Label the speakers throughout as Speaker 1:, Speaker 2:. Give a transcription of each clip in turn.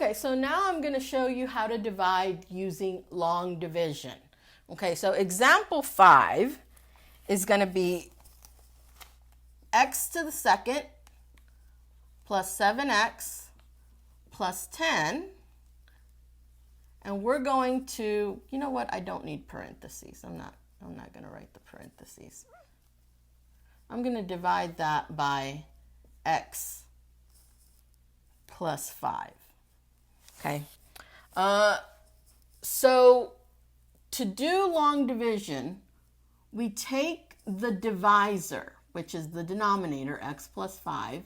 Speaker 1: Okay, so now I'm going to show you how to divide using long division. Okay, so example 5 is going to be x to the second plus 7x plus 10. And we're going to, you know what, I don't need parentheses. I'm not going to write the parentheses. I'm going to divide that by x plus 5. Okay. So to do long division, we take the divisor, which is the denominator, x plus 5.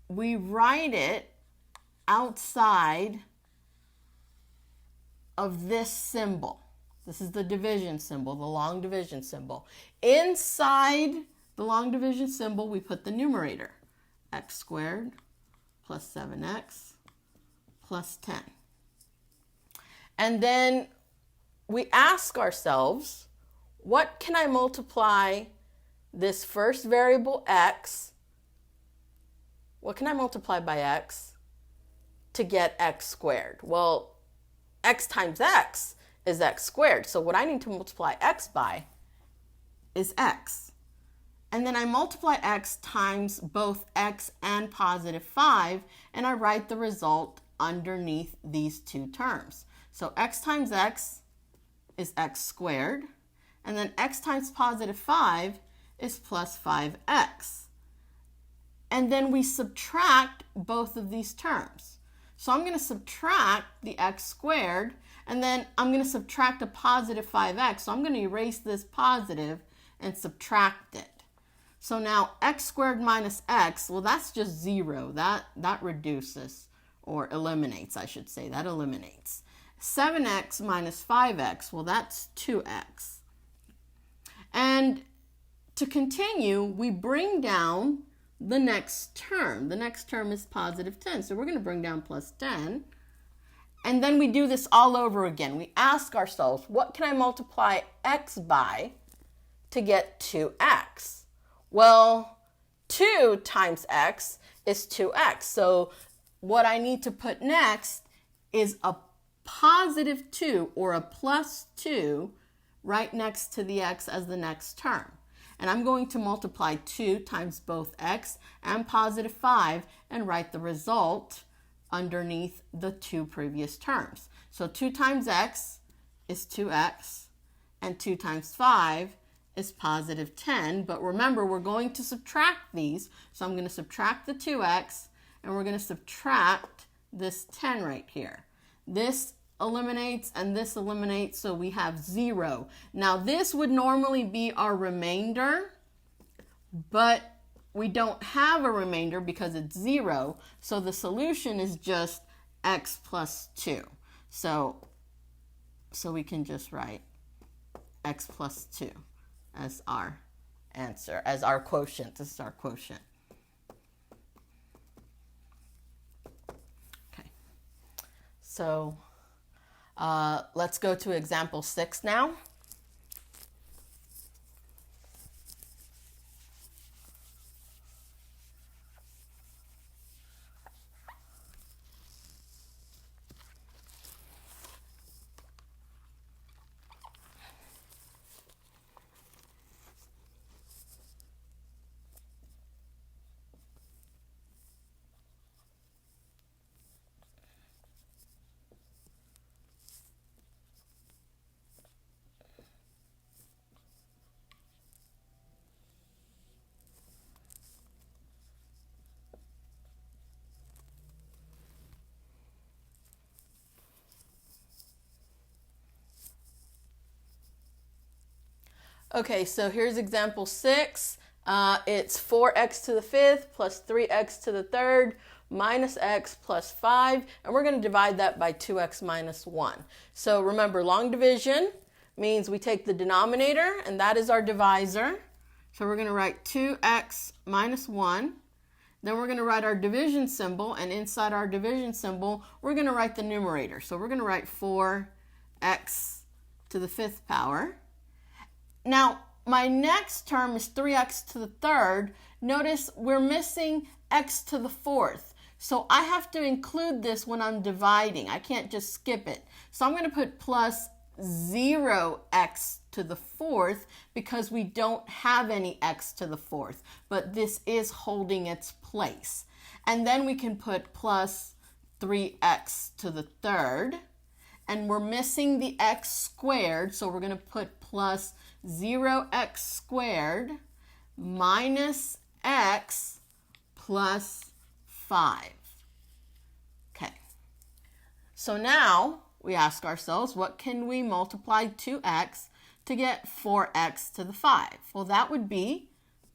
Speaker 1: We write it outside of this symbol. This is the division symbol, the long division symbol. Inside the long division symbol, we put the numerator, x squared plus 7x plus 10. And then we ask ourselves, what can I multiply this first variable x, what can I multiply by x to get x squared? Well, x times x is x squared. So what I need to multiply x by is x. And then I multiply x times both x and positive 5, and I write the result underneath these two terms. So x times x is x squared, and then x times positive 5 is plus 5x. And then we subtract both of these terms. So I'm going to subtract the x squared, and then I'm going to subtract a positive 5x. So I'm going to erase this positive and subtract it. So now x squared minus x, well, that's just 0. That reduces, or eliminates, I should say. That eliminates. 7x minus 5x, well, that's 2x. And to continue, we bring down the next term. The next term is positive 10. So we're going to bring down plus 10. And then we do this all over again. We ask ourselves, what can I multiply x by to get 2x? Well, 2 times x is 2x. So what I need to put next is a positive 2 or a plus 2 right next to the x as the next term. And I'm going to multiply 2 times both x and positive 5 and write the result underneath the two previous terms. So 2 times x is 2x, and 2 times 5 is positive 10. But remember, we're going to subtract these. So I'm going to subtract the 2x, and we're going to subtract this 10 right here. This eliminates and this eliminates, so we have 0. Now this would normally be our remainder, but we don't have a remainder because it's 0, so the solution is just x plus 2. So we can just write x plus 2 as our answer, as our quotient. This is our quotient. Okay, so let's go to example 6 now. Okay, so here's example 6. It's 4x to the 5th plus 3x to the 3rd minus x plus 5, and we're going to divide that by 2x minus 1. So remember, long division means we take the denominator, and that is our divisor. So we're going to write 2x minus 1. Then we're going to write our division symbol, and inside our division symbol, we're going to write the numerator. So we're going to write 4x to the 5th power. Now, my next term is 3x to the 3rd. Notice we're missing x to the 4th. So I have to include this when I'm dividing. I can't just skip it. So I'm going to put plus 0x to the fourth because we don't have any x to the fourth, but this is holding its place. And then we can put plus 3x to the third, and we're missing the x squared, so we're going to put plus 0x squared minus x plus 5. Okay, so now we ask ourselves, what can we multiply 2x to get 4x to the 5? Well, that would be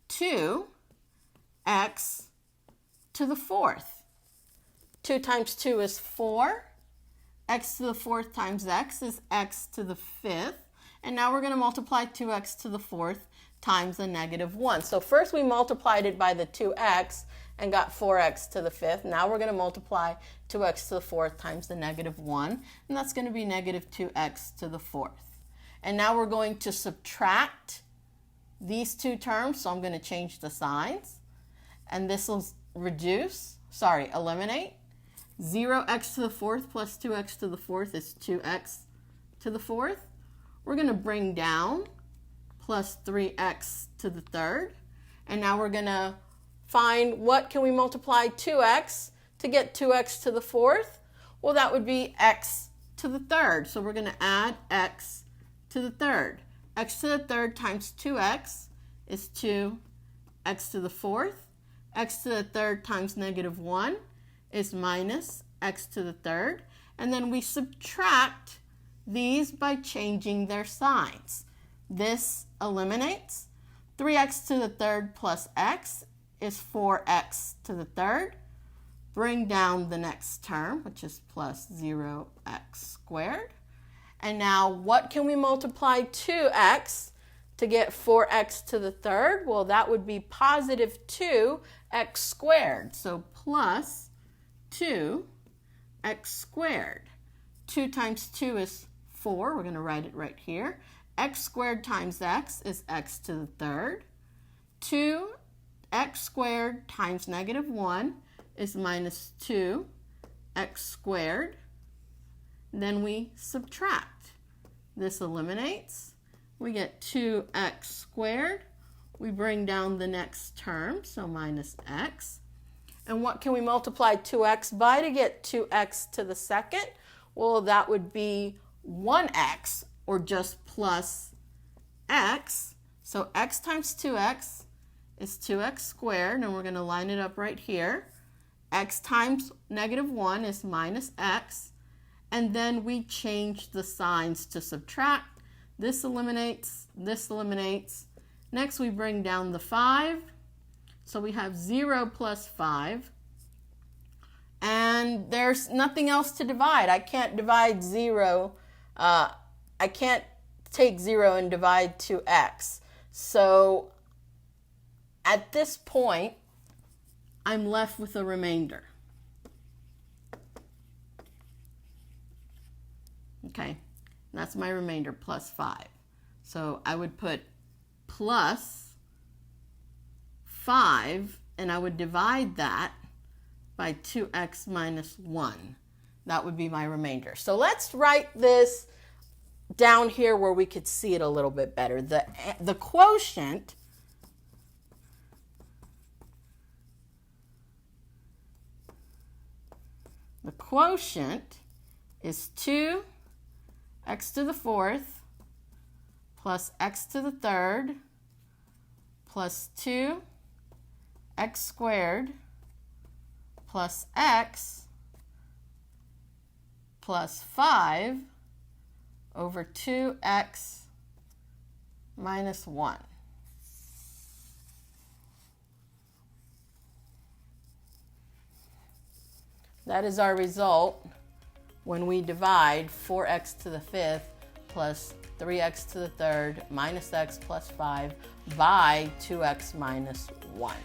Speaker 1: 2x to the fourth. 2 times 2 is 4. X to the fourth times x is x to the fifth. And now we're going to multiply 2x to the fourth times the negative 1. So first we multiplied it by the 2x and got 4x to the fifth. Now we're going to multiply 2x to the fourth times the negative 1. And that's going to be negative 2x to the fourth. And now we're going to subtract these two terms. So I'm going to change the signs. And this will eliminate. 0x to the fourth plus 2x to the fourth is 2x to the fourth. We're going to bring down plus 3x to the third. And now we're going to find what can we multiply 2x to get 2x to the fourth. Well, that would be x to the third. So we're going to add x to the third. X to the third times 2x is 2x to the fourth. X to the third times negative 1 is minus x to the third. And then we subtract these by changing their signs. This eliminates. 3x to the third plus x is 4x to the third. Bring down the next term, which is plus 0x squared. And now what can we multiply 2x to get 4x to the third? Well, that would be positive 2x squared. So plus 2x squared. 2 times 2 is 4. We're going to write it right here. X squared times x is x to the third. 2x squared times negative 1 is minus 2x squared. Then we subtract. This eliminates. We get 2x squared. We bring down the next term, so minus x. And what can we multiply 2x by to get 2x to the second? Well, that would be 1x, or just plus x. So x times 2x is 2x squared, and we're going to line it up right here. X times negative 1 is minus x. And then we change the signs to subtract. This eliminates, this eliminates. Next, we bring down the 5. So we have 0 plus 5. And there's nothing else to divide. I can't divide 0. I can't take 0 and divide 2x. So at this point, I'm left with a remainder. Okay, that's my remainder, plus 5. So I would put plus 5, and I would divide that by 2x minus 1. That would be my remainder. So let's write this down here where we could see it a little bit better. The quotient is 2x to the fourth plus x to the third plus 2x squared plus x plus 5 over 2x minus 1. That is our result when we divide 4x to the fifth plus 3x to the third minus x plus 5 by 2x minus 1.